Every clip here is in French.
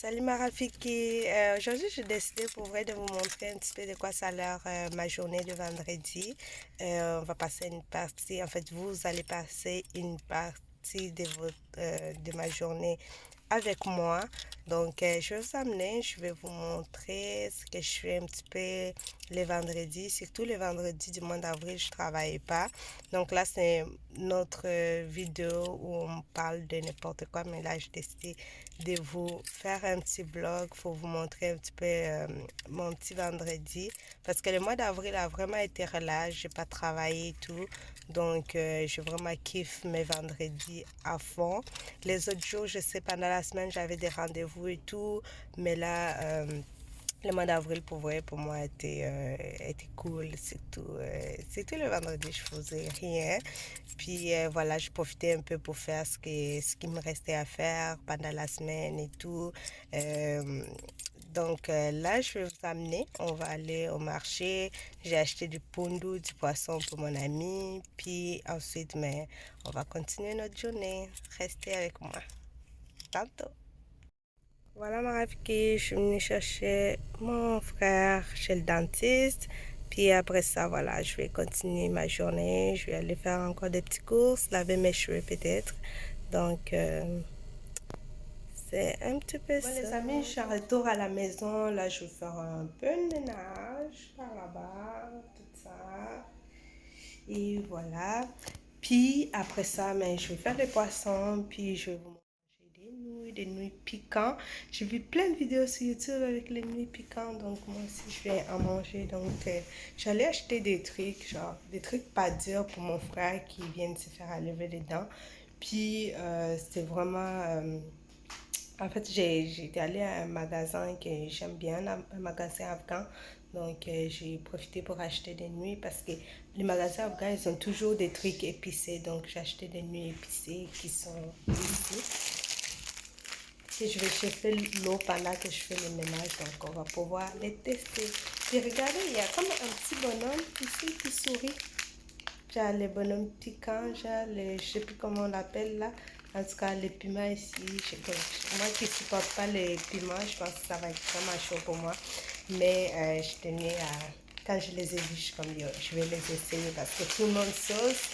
Salut Marafiki, aujourd'hui j'ai décidé pour vrai de vous montrer un petit peu de quoi ça a l'air ma journée de vendredi. On va passer une partie, en fait vous allez passer une partie de ma journée avec moi. Donc je vais vous amener, je vais vous montrer ce que je fais un petit peu les vendredis, surtout les vendredis du mois d'avril je travaille pas. Donc là c'est notre vidéo où on parle de n'importe quoi, mais là j'ai décidé de vous faire un petit vlog pour vous montrer un petit peu mon petit vendredi parce que le mois d'avril a vraiment été relâche, j'ai pas travaillé et tout, donc je vraiment kiffe mes vendredis à fond. Les autres jours, je sais, pendant la semaine j'avais des rendez-vous et tout, mais là le mois d'avril, pour vrai, pour moi, était cool. C'est tout le vendredi, je faisais rien. Puis voilà, je profitais un peu pour faire ce qui me restait à faire pendant la semaine et tout. Euh, donc là, je vais vous amener. On va aller au marché. J'ai acheté du pondu, du poisson pour mon ami. Puis ensuite, mais on va continuer notre journée. Restez avec moi. Tantôt. Voilà ma Raviki, je suis venue chercher mon frère chez le dentiste. Puis après ça, voilà, je vais continuer ma journée. Je vais aller faire encore des petites courses, laver mes cheveux peut-être. Donc, c'est un petit peu ça. Les amis, je suis en retour à la maison. Là, je vais faire un peu de ménage par là-bas, tout ça. Et voilà. Puis après ça, mais je vais faire des poissons. Puis je vais vous montrer des nouilles piquantes. J'ai vu plein de vidéos sur YouTube avec les nouilles piquantes. Donc moi aussi, je vais en manger. Donc j'allais acheter des trucs, genre des trucs pas durs pour mon frère qui vient de se faire enlever les dents. Puis c'était vraiment... en fait, j'étais allée à un magasin que j'aime bien, un magasin afghan. Donc, j'ai profité pour acheter des nouilles parce que les magasins afghans, ils ont toujours des trucs épicés. Donc, j'ai acheté des nouilles épicées qui sont ici. Et je vais chauffer l'eau pendant que je fais le ménage. Donc, on va pouvoir les tester. Et regardez, il y a comme un petit bonhomme ici qui sourit. J'ai les bonhommes piquants, je ne sais plus comment on l'appelle là. En tout cas, les piments ici, moi qui ne supporte pas les piments, je pense que ça va être vraiment chaud pour moi. Mais je tenais à, quand je les ai vus, je suis comme, yo, je vais les essayer parce que tout le monde sauce.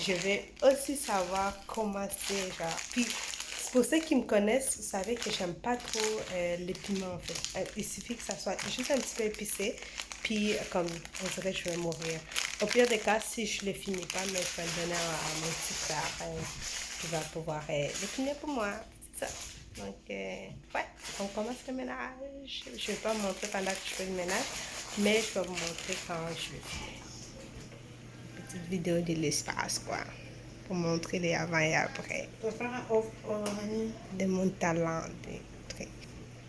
Je vais aussi savoir comment c'est, genre. Puis, pour ceux qui me connaissent, vous savez que j'aime pas trop les piments en fait. Il suffit que ça soit juste un petit peu épicé, puis comme on dirait que je vais mourir. Au pire des cas, si je ne le finis pas, mais je vais le donner à mon petit frère qui va pouvoir le finir pour moi. C'est ça. Donc, ouais, on commence le ménage. Je ne vais pas vous montrer pendant que je fais le ménage, mais je vais vous montrer quand je vais finir. Petite vidéo de l'espace, quoi. Pour montrer les avant et après. De mon talent, des trucs.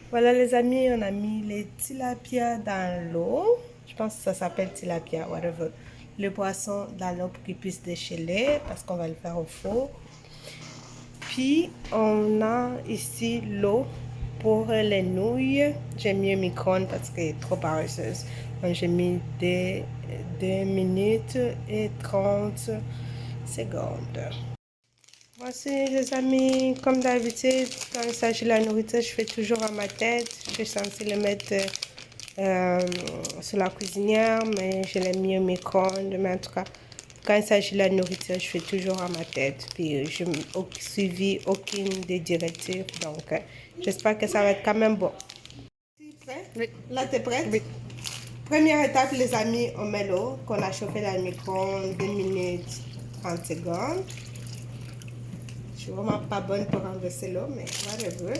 Voilà les amis, on a mis les tilapia dans l'eau. Je pense que ça s'appelle tilapia, whatever. Le poisson dans l'eau pour qu'il puisse décheler parce qu'on va le faire au four. Puis on a ici l'eau pour les nouilles. J'ai mis un micro-ondes parce qu'elle est trop paresseuse. Donc j'ai mis 2 minutes et 30 secondes. Voici les amis, comme d'habitude, quand il s'agit de la nourriture, je fais toujours à ma tête. Je suis censée le mettre sur la cuisinière, mais je l'ai mis au micro-ondes. Mais en tout cas, quand il s'agit de la nourriture, je fais toujours à ma tête. Puis je n'ai suivi aucune des directives. Donc, j'espère que ça va être quand même bon. Tu es prêt? Oui. Là, tu es prête? Oui. Première étape, les amis, on met l'eau qu'on a chauffée dans le micro-ondes 2 minutes 30 secondes. Je suis vraiment pas bonne pour renverser l'eau, mais whatever.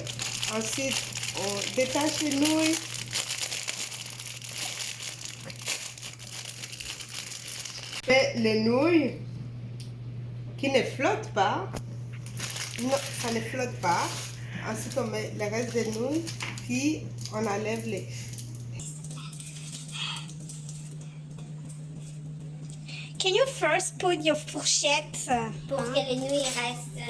Ensuite, on détache les nouilles. Fait les nouilles qui ne flottent pas. Non, ça ne flotte pas. Ensuite, on met le reste des nouilles, puis on enlève les... Can you first put your fourchette Pour que les nouilles restent.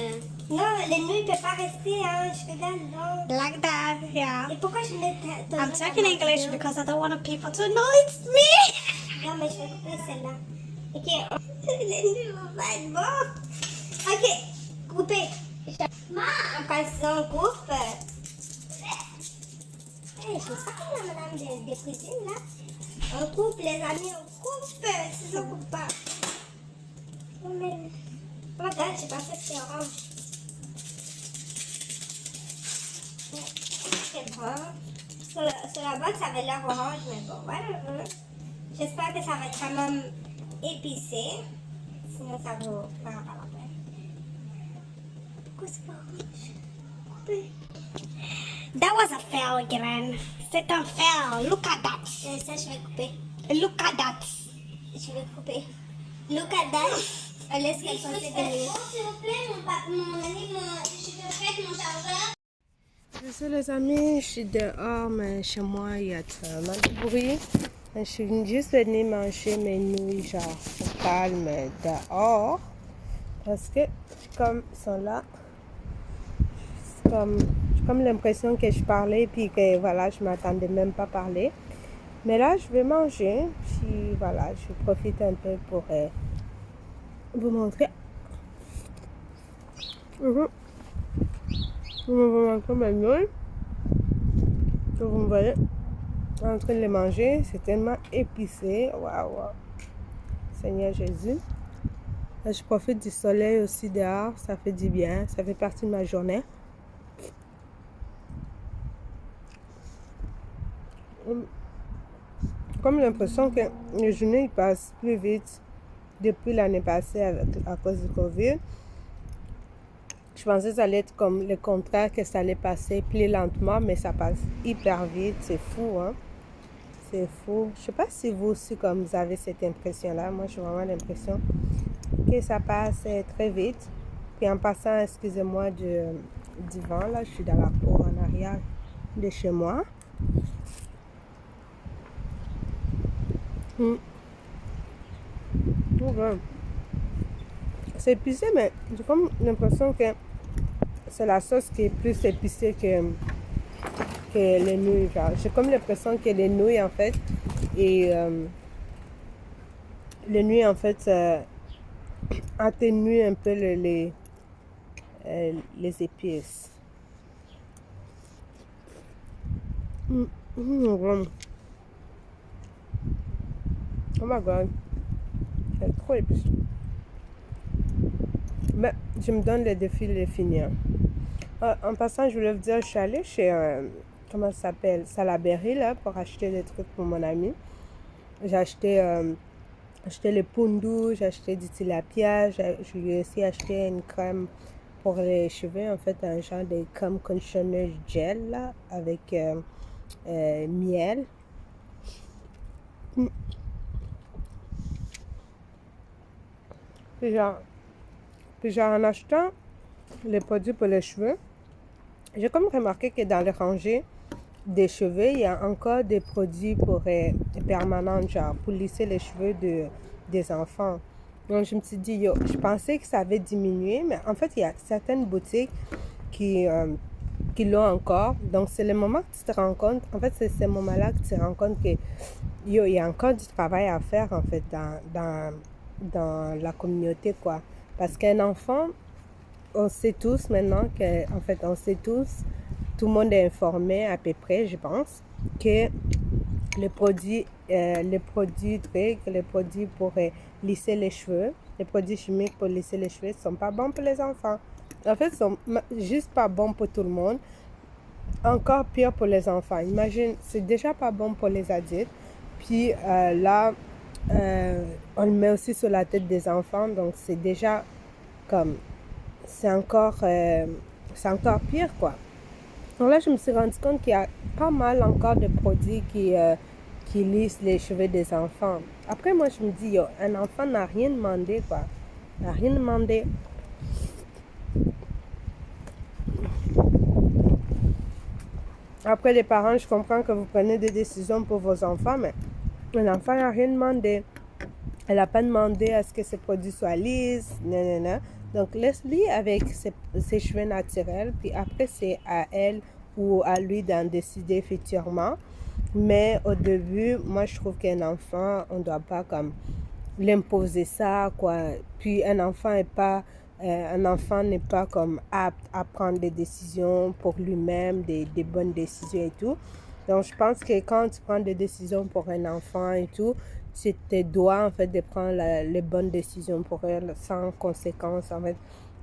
Non, les nouilles ne peuvent pas rester, hein. Je regarde, non. Like that, yeah. Et pourquoi je mets I'm talking English because I don't want people to know it's me. Non, mais je vais couper celle-là. Ok. Les nouilles vont pas être bon. Ok, coupez. Ma! Après, si on coupe, je sais pas la madame des cuisines là. On coupe les amis, on coupe, si on coupe pas. Oh my god, j'ai pensé que c'était orange. C'est bon. Sur la boîte, ça avait l'air orange, mais bon, voilà. J'espère que ça va être quand même épicé. Sinon, ça vaut vraiment pas la peine. Pourquoi c'est pas orange? Coupé. That was a fail, Gren. C'est un fail. Look at that. Ça, je vais couper. Look at that. Je vais couper. Look at that. Laisse qu'elle fasse des minutes. S'il vous plaît, mon ami, je te prête mon chargeur. Désolé les amis, je suis dehors, mais chez moi il y a tellement de bruit. Je suis juste venue manger mes nouilles, genre au calme dehors. Parce que comme ils sont là, j'ai comme l'impression que je parlais, puis que voilà, je m'attendais même pas à parler. Mais là, je vais manger, puis voilà, je profite un peu pour vous montrer. Je vais vous montrer mes nouilles. Vous me voyez en train de les manger. C'est tellement épicé. Waouh! Seigneur Jésus. Là, je profite du soleil aussi dehors. Ça fait du bien. Ça fait partie de ma journée. Comme l'impression que les journées passent plus vite depuis l'année passée à cause du Covid. Je pensais que ça allait être comme le contraire, que ça allait passer plus lentement, mais ça passe hyper vite. C'est fou, hein? C'est fou. Je sais pas si vous aussi, comme vous avez cette impression-là. Moi, j'ai vraiment l'impression que ça passe très vite. Puis en passant, excusez-moi du vent, là, je suis dans la cour en arrière de chez moi. Okay. C'est épicé, mais j'ai comme l'impression que c'est la sauce qui est plus épicée que les nouilles. J'ai comme l'impression que les nouilles, en fait, atténuent un peu les épices. Oh my god, c'est trop épicé. Mais je me donne le défi de les finir. En passant, je voulais vous dire, je suis allée chez, comment ça s'appelle, Salaberry, là, pour acheter des trucs pour mon ami. J'ai acheté le pundu, j'ai acheté du tilapia, je lui ai aussi acheté une crème pour les cheveux, en fait, un genre de crème conditioner gel, là, avec miel. Puis genre, en achetant les produits pour les cheveux, j'ai comme remarqué que dans les rangées des cheveux, il y a encore des produits pour permanents, genre pour lisser les cheveux des enfants. Donc je me suis dit, je pensais que ça avait diminué, mais en fait, il y a certaines boutiques qui l'ont encore. Donc c'est le moment que tu te rends compte, en fait, c'est ce moment-là que tu te rends compte que il y a encore du travail à faire, en fait, dans la communauté, quoi. Parce qu'un enfant, on sait tous maintenant tout le monde est informé à peu près, je pense, que les produits pour lisser les cheveux, les produits chimiques pour lisser les cheveux ne sont pas bons pour les enfants. En fait, ils sont juste pas bons pour tout le monde. Encore pire pour les enfants. Imagine, c'est déjà pas bon pour les adultes. Puis là, on le met aussi sur la tête des enfants, donc c'est déjà comme... c'est encore pire, quoi. Donc là, je me suis rendu compte qu'il y a pas mal encore de produits qui lissent les cheveux des enfants. Après, moi, je me dis, un enfant n'a rien demandé, quoi. Il n'a rien demandé. Après, les parents, je comprends que vous prenez des décisions pour vos enfants, mais un enfant n'a rien demandé. Elle n'a pas demandé à ce que ces produits soient lisses, non. Donc, laisse-lui avec ses cheveux naturels, puis après, c'est à elle ou à lui d'en décider futurement. Mais au début, moi, je trouve qu'un enfant, on ne doit pas comme l'imposer ça, quoi. Puis, un enfant n'est pas comme apte à prendre des décisions pour lui-même, des bonnes décisions et tout. Donc, je pense que quand tu prends des décisions pour un enfant et tout, tu te dois, en fait, de prendre les bonnes décisions pour elle sans conséquences, en fait.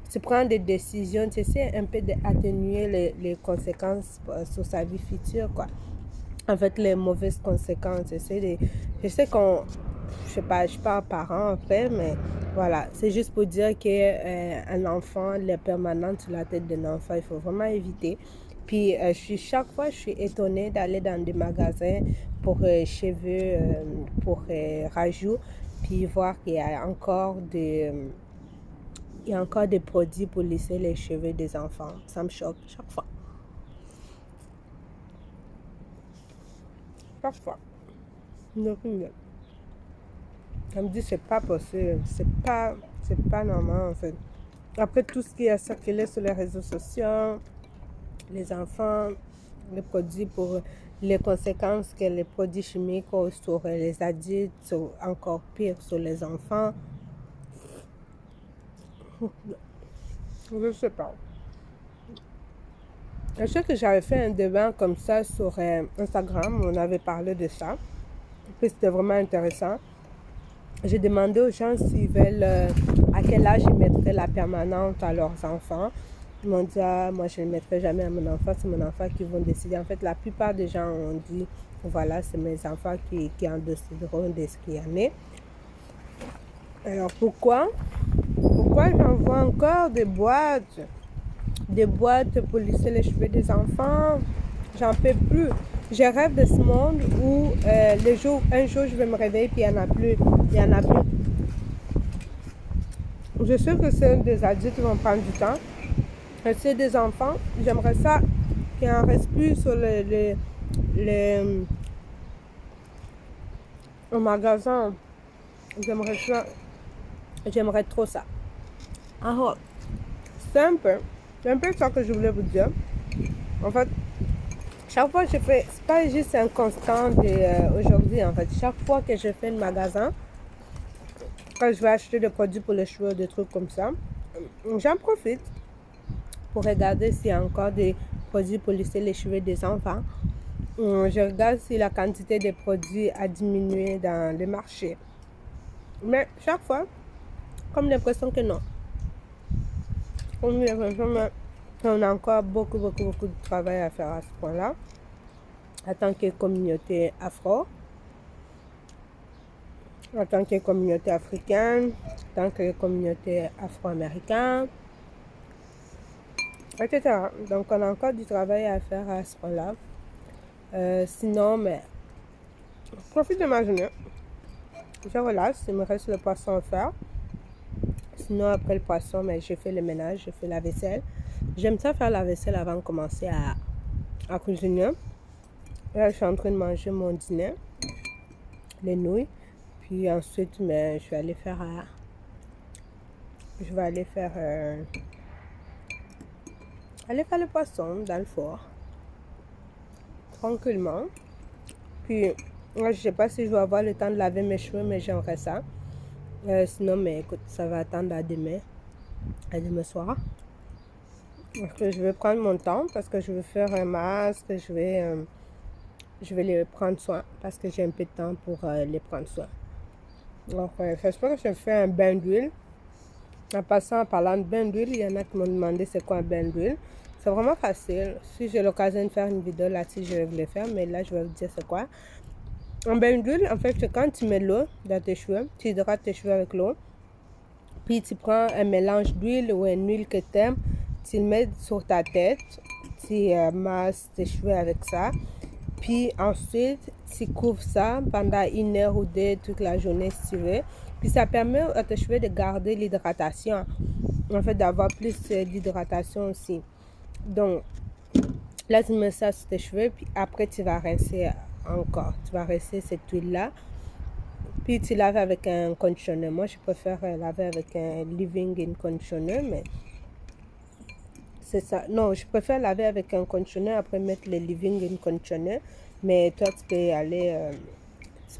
Tu prends des décisions, tu essaies un peu d'atténuer les conséquences sur sa vie future, quoi. En fait, les mauvaises conséquences. Je sais qu'on... Je sais pas, je suis pas un parent, en fait, mais voilà. C'est juste pour dire qu'un enfant, les permanentes sur la tête d'un enfant, il faut vraiment éviter. Puis, chaque fois, je suis étonnée d'aller dans des magasins pour cheveux, pour rajouts, puis voir qu'il y a encore des produits pour lisser les cheveux des enfants. Ça me choque chaque fois. Chaque fois. Donc, ça me dit c'est pas possible. C'est pas normal, en fait. Après tout ce qui a circulé sur les réseaux sociaux, les enfants, les produits pour les conséquences que les produits chimiques ont sur les adultes, sont encore pire sur les enfants. Je sais pas. Je sais que j'avais fait un débat comme ça sur Instagram, on avait parlé de ça. Puis c'était vraiment intéressant. J'ai demandé aux gens s'ils veulent, à quel âge ils mettraient la permanente à leurs enfants. Ils m'ont dit, moi je ne le mettrai jamais à mon enfant, c'est mon enfant qui vont décider. En fait, la plupart des gens ont dit, voilà, c'est mes enfants qui en décideront de ce qu'il y en est. Alors pourquoi j'en vois encore des boîtes pour lisser les cheveux des enfants? J'en peux plus. Je rêve de ce monde où un jour je vais me réveiller puis il n'y en a plus. Je sais que c'est des adultes qui vont prendre du temps. Mais c'est des enfants. J'aimerais ça qu'il en reste plus sur au magasin. J'aimerais trop ça. Alors, c'est un peu ça que je voulais vous dire. En fait, chaque fois que je fais, c'est pas juste un constant d'aujourd'hui, en fait. Chaque fois que je fais le magasin, quand je vais acheter des produits pour les cheveux, des trucs comme ça, j'en profite pour regarder s'il y a encore des produits pour lisser les cheveux des enfants. Je regarde si la quantité des produits a diminué dans le marché. Mais chaque fois, comme l'impression que non. Comme l'impression qu'on a encore beaucoup de travail à faire à ce point-là. En tant que communauté afro, en tant que communauté africaine, en tant que communauté afro-américaine, etc. Donc, on a encore du travail à faire à ce point-là. Sinon, mais je profite de ma journée. Je relâche, il me reste le poisson à faire. Sinon, après le poisson, mais je fais le ménage, je fais la vaisselle. J'aime ça faire la vaisselle avant de commencer à cuisiner. Là, je suis en train de manger mon dîner, les nouilles. Puis ensuite, mais je vais aller faire le poisson dans le four. Tranquillement. Puis, moi, je sais pas si je vais avoir le temps de laver mes cheveux, mais j'aimerais ça. Sinon, mais écoute, ça va attendre à demain soir. Parce que je vais prendre mon temps, parce que je vais faire un masque, je vais les prendre soin, parce que j'ai un peu de temps pour les prendre soin. Donc, j'espère que je fais un bain d'huile. En parlant de bain d'huile, il y en a qui m'ont demandé c'est quoi un bain d'huile. C'est vraiment facile. Si j'ai l'occasion de faire une vidéo là-dessus, je vais vous le faire, mais là, je vais vous dire c'est quoi. Un bain d'huile, en fait, c'est quand tu mets l'eau dans tes cheveux, tu hydrates tes cheveux avec l'eau, puis tu prends un mélange d'huile ou une huile que tu aimes, tu le mets sur ta tête, tu masses tes cheveux avec ça, puis ensuite, tu couvres ça pendant 1 heure ou 2 toute la journée si tu veux, puis ça permet à tes cheveux de garder l'hydratation, en fait, d'avoir plus d'hydratation aussi. Donc, là, tu mets ça sur tes cheveux, puis après, tu vas rincer encore. Tu vas rincer cette huile-là. Puis, tu laves avec un conditioner. Moi, je préfère laver avec un leave-in conditioner, mais c'est ça. Non, je préfère laver avec un conditioner, après mettre le leave-in conditioner. Mais toi, tu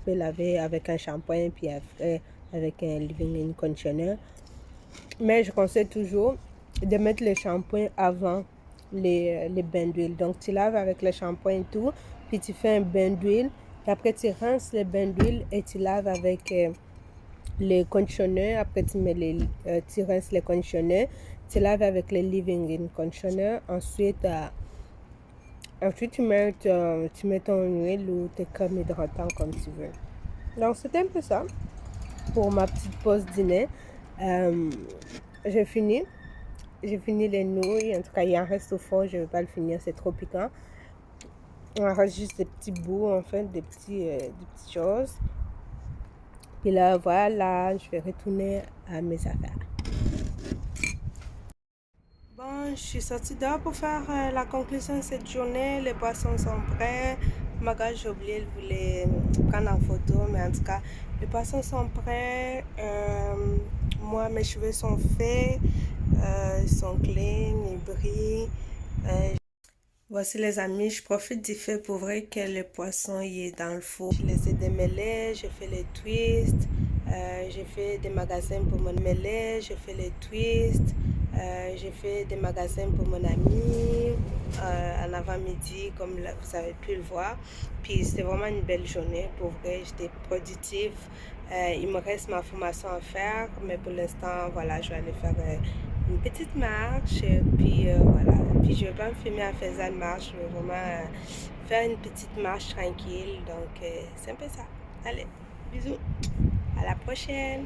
peux laver avec un shampoing, puis après, avec un leave-in conditioner. Mais je conseille toujours de mettre le shampoing avant les bains d'huile. Donc, tu laves avec le shampoing et tout, puis tu fais un bain d'huile. Et après, tu rinces le bain d'huile et tu laves avec les conditionneurs. Après, tu rinces les conditionneurs. Tu laves avec le leave-in conditioner. Ensuite, tu mets ton huile ou tes crèmes hydratantes comme tu veux. Donc, c'était un peu ça pour ma petite pause dîner. J'ai fini les nouilles. En tout cas, il en reste au fond. Je ne vais pas le finir, c'est trop piquant. Il en reste juste des petits bouts, en fait, des petites choses. Puis là, voilà, je vais retourner à mes affaires. Bon, je suis sortie dehors pour faire la conclusion de cette journée. Les poissons sont prêts. J'ai oublié de vous les prendre en photo, mais en tout cas, les poissons sont prêts. Moi, mes cheveux sont faits. Ils sont clean, ils brillent. Voici les amis, je profite du fait pour vrai que le poisson il est dans le four. Je les ai démêlés, j'ai fait les twists, j'ai fait des magasins pour mon mêlé, j'ai fait les twists, j'ai fait des magasins pour mon ami en avant-midi comme vous avez pu le voir. Puis c'était vraiment une belle journée, pour vrai, j'étais productive. Il me reste ma formation à faire, mais pour l'instant, voilà, je vais aller faire une petite marche, puis voilà. Puis je vais pas me filmer en faisant une marche, je vais vraiment faire une petite marche tranquille. Donc c'est un peu ça. Allez, bisous, à la prochaine.